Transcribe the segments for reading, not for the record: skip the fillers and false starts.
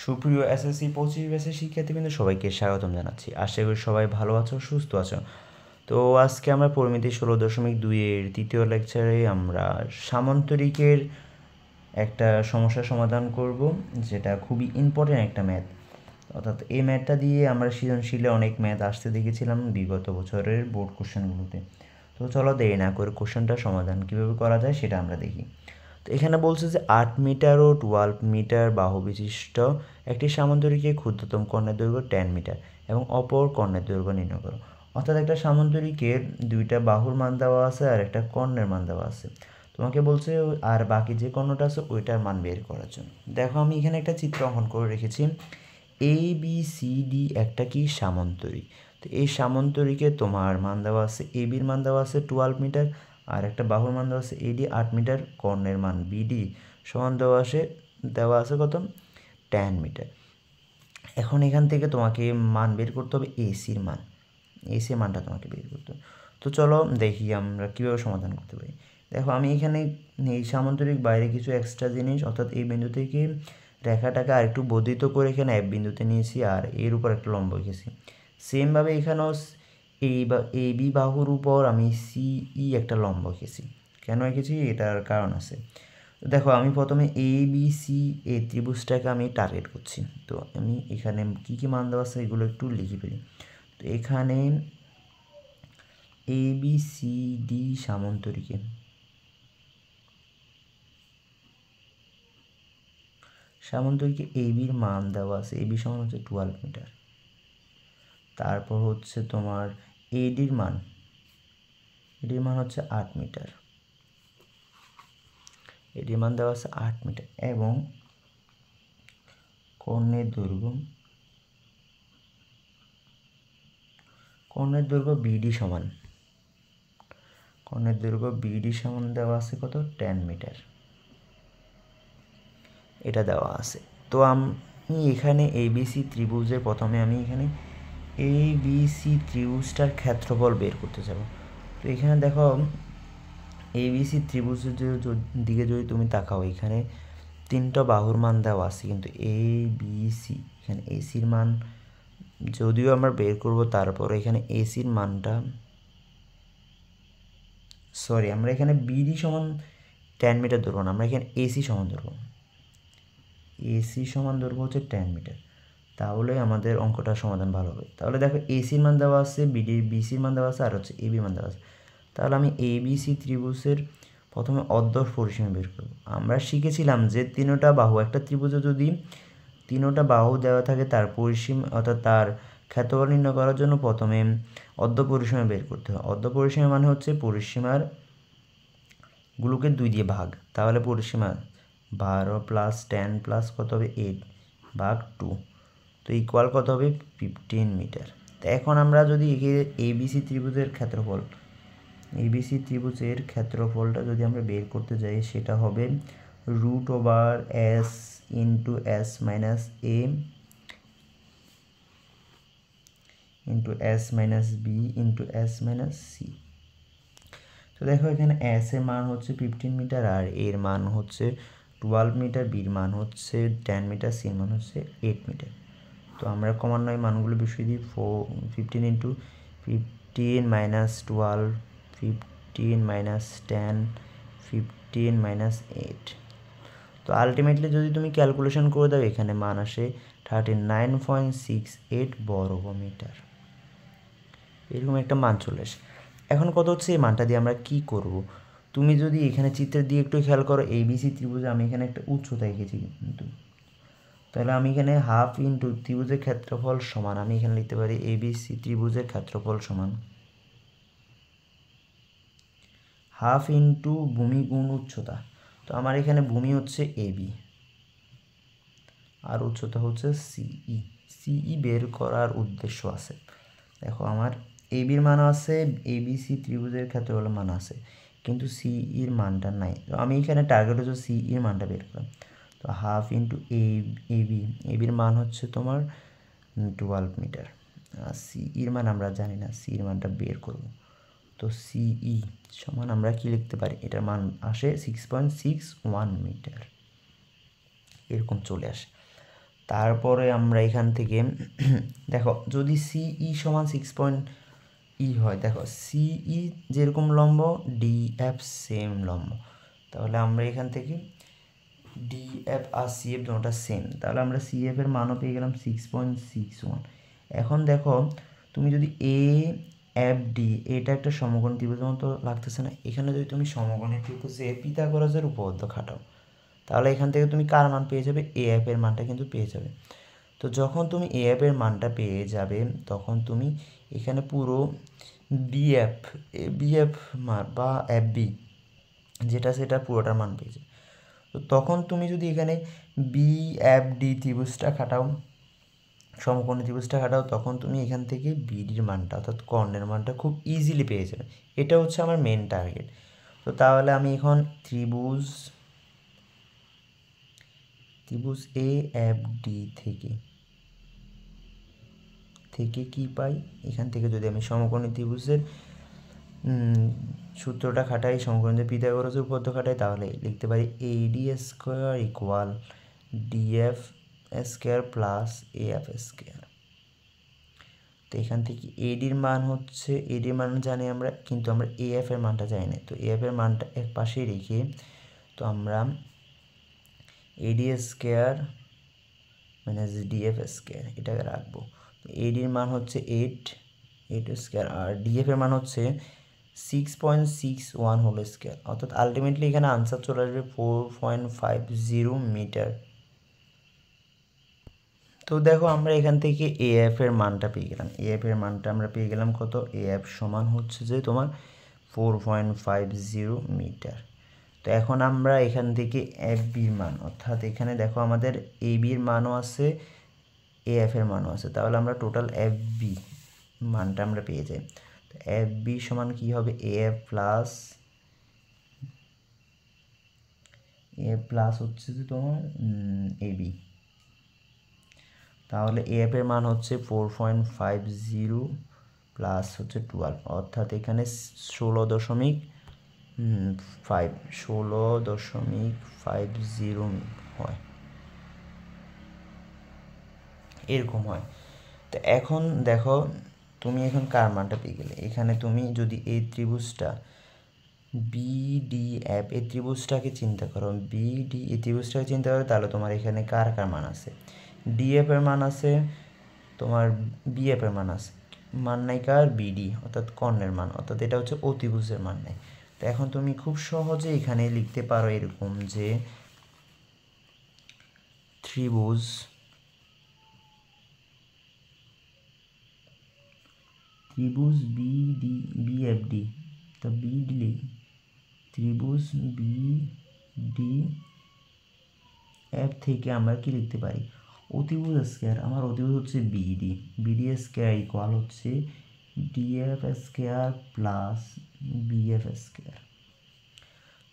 সুপ্রিয় এসএসসি 25 ব্যাচের শিক্ষার্থীবৃন্দ সবাইকে স্বাগতম জানাচ্ছি। আশা করি সবাই ভালো আছো, সুস্থ আছো। তো আজকে আমরা পরিমিতি 16.2-এর তৃতীয় লেকচারে আমরা সামান্তরিকের একটা সমস্যার সমাধান করব, যেটা খুবই ইম্পর্টেন্ট একটা ম্যাথ। অর্থাৎ এই ম্যাথটা দিয়ে আমরা সৃজনশীলে অনেক ম্যাথ আসতে দেখেছিলাম বিগত বছরের বোর্ড কোশ্চেনগুলোতে। তো চলো দেরি না করে কোশ্চেনটা সমাধান কীভাবে করা যায় সেটা আমরা দেখি। তো এখানে বলছে যে 8 মিটার ও 12 মিটার বাহু বিশিষ্ট একটি সামান্তরিকের ক্ষুদ্রতম কর্ণের দৈর্ঘ্য 10 মিটার এবং অপর কর্ণের দৈর্ঘ্য নির্ণয় করো। অর্থাৎ একটা সামান্তরিকের দুইটা বাহুর মান দেওয়া আছে আর একটা কর্ণের মান দেওয়া আছে। তোমাকে বলছে আর বাকি যে কর্ণটা আছে ওইটার মান বের করার জন্য। দেখো আমি এখানে একটা চিত্র অঙ্কন করে রেখেছি। ABCD একটা কি সামান্তরিক। তো এই সামান্তরিকে তোমার মান দেওয়া আছে, ABর মান দেওয়া আছে 12 মিটার আর একটা বাহুর মান দেওয়া আছে AD 8 মিটার, কর্ণের মান BD সমান দেওয়া আছে কত 10 মিটার। এখন এখান থেকে তোমাকে মান বের করতে হবে এসির মানটা তোমাকে বের করতে হবে। তো চলো দেখি আমরা কীভাবে সমাধান করতে পারি। দেখো আমি এখানে এই সামান্তরিক বাইরে কিছু এক্সট্রা জিনিস, অর্থাৎ এই বিন্দু থেকে রেখাটাকে আর একটু বর্ধিত করে এখানে এক বিন্দুতে নিয়েছি আর এর উপর একটা লম্ব এঁকেছি। সেমভাবে এখানেও AB বাহুর উপর আমি CE একটা লম্ব এঁকেছি। কেন এঁকেছি এটার কারণ আছে। দেখো আমি প্রথমে ABC এই ত্রিভুজটাকে আমি টার্গেট করছি। তো আমি এখানে কী কী মান দেওয়া আছে এগুলো একটু লিখে ফেলি। তো এখানে ABCD সামান্তরিকে ABর মান দেওয়া আছে, AB সমান হচ্ছে 12 মিটার। তারপর হচ্ছে তোমার ADর মান হচ্ছে 8 মিটার। এটির মান দেওয়া আছে 8 মিটার এবং কর্ণের দৈর্ঘ্য BD সমান দেওয়া আছে কত 10 মিটার, এটা দেওয়া আছে। তো আমি এখানে ABC ত্রিভুজের প্রথমে আমি এখানে ABC ত্রিভুজটার ক্ষেত্রফল বের করতে যাব। তো এখানে দেখো ABC ত্রিভুজের দিকে যদি তুমি তাকাও, এখানে তিনটা বাহুর মান দেওয়া আছে, কিন্তু ABC এখানে এসির মান যদিও আমরা বের করব, তারপর এখানে এসির মানটা আমরা এখানে BD সমান 10 মিটার ধরবো না, আমরা এখানে AC সমান ধরবো। AC সমান দৈর্ঘ্য হচ্ছে 10 মিটার, তাহলে আমাদের অঙ্কটা সমাধান ভালো হবে। তাহলে দেখো এসির মান দেওয়া আছে, BCর মান দেওয়া আছে আর হচ্ছে AB মান দেওয়া আছে। তাহলে আমি ABC ত্রিভুজের প্রথমে অর্ধ পরিসীমা বের করব। আমরা শিখেছিলাম যে তিনটা বাহু একটা ত্রিভুজে যদি তিনটা বাহু দেওয়া থাকে তার পরিসীমা অর্থাৎ তার ক্ষেত্রফল নির্ণয় করার জন্য প্রথমে অর্ধ পরিসীমা বের করতে হয়। অর্ধ পরিসীমা মানে হচ্ছে পরিসীমার গুলোকে 2 দিয়ে ভাগ, তাহলে পরিসীমা 12 প্লাস 10 প্লাস কত হবে 8 ভাগ 2, তো ইকুয়াল কত হবে 15 মিটার। তো এখন আমরা যদি ABC ত্রিভুজের ক্ষেত্রফলটা যদি আমরা বের করতে যাই, সেটা হবে √S into S minus A into S minus B into S minus C। তো দেখো এখানে S এর মান হচ্ছে 15 মিটার আর এর মান হচ্ছে 12 মিটার, বির মান হচ্ছে 10 মিটার, সির মান হচ্ছে 8 মিটার। তো আমরা ক্রমান্বয়ে মানগুলো বসিয়ে দিই। 15 ইন্টু 15 মাইনাস 12, 15 মাইনাস 10, 15 মাইনাস 8। তো আলটিমেটলি যদি তুমি ক্যালকুলেশন করে দাও, এখানে মান আসে 39.68 বর্গ মিটার, এরকম একটা মান চলে আসে। এখন কত হচ্ছে এই মানটা দিয়ে আমরা কি করব। তুমি যদি এখানে চিত্রের দিয়ে একটু খেয়াল করো, ABC ত্রিভুজে আমি এখানে একটা উচ্চতা এঁকেছি, কিন্তু তাহলে আমি এখানে হাফ ইন্টু ত্রিভুজের ক্ষেত্রফল সমান আমি এখানে লিখতে পারি ABC ত্রিভুজের ক্ষেত্রফল সমান হাফ ইন্টু ভূমি গুণ উচ্চতা। তো আমার এখানে ভূমি হচ্ছে AB আর উচ্চতা হচ্ছে CE বের করার উদ্দেশ্য আছে। দেখো আমার ABর মান আছে, ABC ত্রিভুজের ক্ষেত্রফলের মান আছে, কিন্তু CEর মানটা নাই। তো আমি এখানে টার্গেট হচ্ছে CEর মানটা বের করলাম। তো হাফ ইন্টু ABর মান হচ্ছে তোমার 12 মিটার আর CEর মান আমরা জানি না, CEর মানটা বের করব। তো CE সমান আমরা কি লিখতে পারি, এটার মান আসে 6.61 মিটার, এরকম চলে আসে। তারপরে আমরা এখান থেকে দেখো যদি সিই সমান 6.E হয়, দেখো সিই যেরকম লম্ব ডিএফ সেম লম্ব, তাহলে আমরা এখান থেকে ডিএফ আর সিএফ দুটোটা সেম, তাহলে আমরা সিএফ এর মানও পেয়ে গেলাম 6.61। এখন দেখো তুমি যদি এ এফ ডি এটা একটা সমকোণী ত্রিভুজের মতো লাগতেছে না, এখানে যদি তুমি সমকোণী ত্রিভুজে পিথাগোরাসের উপপাদ্য খাটাও তাহলে এখান থেকে তুমি কার মান পেয়ে যাবে, এ এফ এর মানটা কিন্তু পেয়ে যাবে। তো যখন তুমি এ এফ এর মানটা পেয়ে যাবে তখন তুমি এখানে পুরো বিএফ মান বা এফ বি যেটা সেটা পুরোটার মান পেয়ে যাবে। তো তখন তুমি যদি এখানে বিএফডি ত্রিভুজটা খাটাও, সমকোণী ত্রিভুজটা খাটাও, তখন তুমি এখান থেকে বিডির মানটা অর্থাৎ কর্ণের মানটা খুব ইজিলি পেয়ে যাবে। এটা হচ্ছে আমার মেন টার্গেট। তো তাহলে আমি এখন ত্রিভুজ এ এফ ডি থেকে কি পাই, এখান থেকে যদি আমি সমকোণী ত্রিভুজের সূত্রটা খাটাই, সমকোণী পিথাগোরাসের উপপাদ্য খাটাই, তাহলে লিখতে পারি এডি square equal DF square plus AF square. তো এখান থেকে এডির মান জানি আমরা, কিন্তু আমরা এএফ এর মানটা জানি না। তো এএফ এর মানটা এক পাশে রেখে তো আমরা এডি স্কোয়ার মাইনাস ডিএফ স্কোয়ার এটাকে রাখবো। এডির মান হচ্ছে 8 স্কোয়ার আর ডিএফ এর মান হচ্ছে 6.61 হোল স্কোয়ার, অর্থাৎ আলটিমেটলি এখানে আনসার চলে আসবে 4.50 মিটার। তো দেখো আমরা এখান থেকে এএফ এর মানটা পেয়ে গেলাম, এএফ এর মানটা আমরা পেয়ে গেলাম কত, এএফ সমান হচ্ছে যে তোমার 4.50 মিটার। তো এখন আমরা এখান থেকে এফ বির মান, অর্থাৎ এখানে দেখো আমাদের এ বির মানও আছে এএফ এর মানও আছে, তাহলে আমরা টোটাল এফ বি মানটা আমরা পেয়ে যাই। তো এফ বি সমান কি হবে, এএফ প্লাস হচ্ছে যে তোমার এ বি, তাহলে এএফ এর মান হচ্ছে 4.50 প্লাস হচ্ছে 12, অর্থাৎ এখানে 16.50 হয়, এরকম হয়। তো এখন দেখো তুমি এখন কার মানটা পেয়ে গেলে, এখানে তুমি যদি এই ত্রিভুজটা বিডিএফ এই ত্রিভুজটাকে চিন্তা করো, এই ত্রিভুজটাকে চিন্তা করো, তাহলে তোমার এখানে কার মান আছে, ডিএফ এর মান আছে, তোমার বিএফ এর মান আছে, মান নাই কার, বিডি অর্থাৎ কর্ণের মান, অর্থাৎ এটা হচ্ছে অতিভুজের মান নাই। তো এখন তুমি খুব সহজে এখানে লিখতে পারো এরকম যে ত্রিভুজ বিএফডি, তো বিডি ত্রিভুজ বিডি এফ থেকে আমরা কি লিখতে পারি, অতিভুজ স্কয়ার, আমার অতিভুজ হচ্ছে বিডি স্কয়ার ইকুয়াল হচ্ছে DF square plus BF square.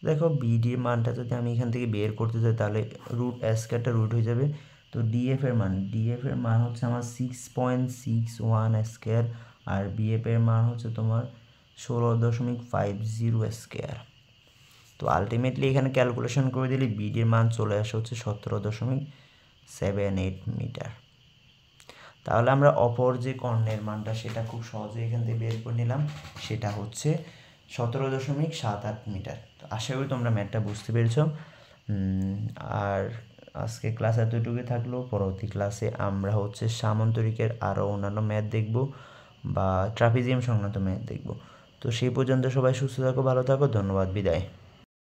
দেখো বিডির মানটা যদি আমি এখান থেকে বের করতে চাই তাহলে রুট স্কয়ারটা রুট হয়ে যাবে। তো ডিএফ এর মান হচ্ছে আমার 6.61 স্কয়ার আর বিএফ এর মান হচ্ছে তোমার 16.50 স্কয়ার। তো আলটিমেটলি এখানে ক্যালকুলেশন করে দিলে বিডির মান চলে আসে হচ্ছে 17.78 মিটার। তাহলে আমরা অপর যে কর্ণের মানটা সেটা খুব সহজে এখান থেকে বের করে নিলাম, সেটা হচ্ছে 17.78 মিটার। তো আশা করি তোমরা ম্যাথটা বুঝতে পেরেছো। আর আজকে ক্লাস এতটুকুই থাকলো, পরবর্তী ক্লাসে আমরা হচ্ছে সামান্তরিকের আরও অন্যান্য ম্যাথ দেখব বা ট্রাপিজিয়াম সংক্রান্ত ম্যাথ দেখব। তো সেই পর্যন্ত সবাই সুস্থ থাকো, ভালো থাকো, ধন্যবাদ, বিদায়।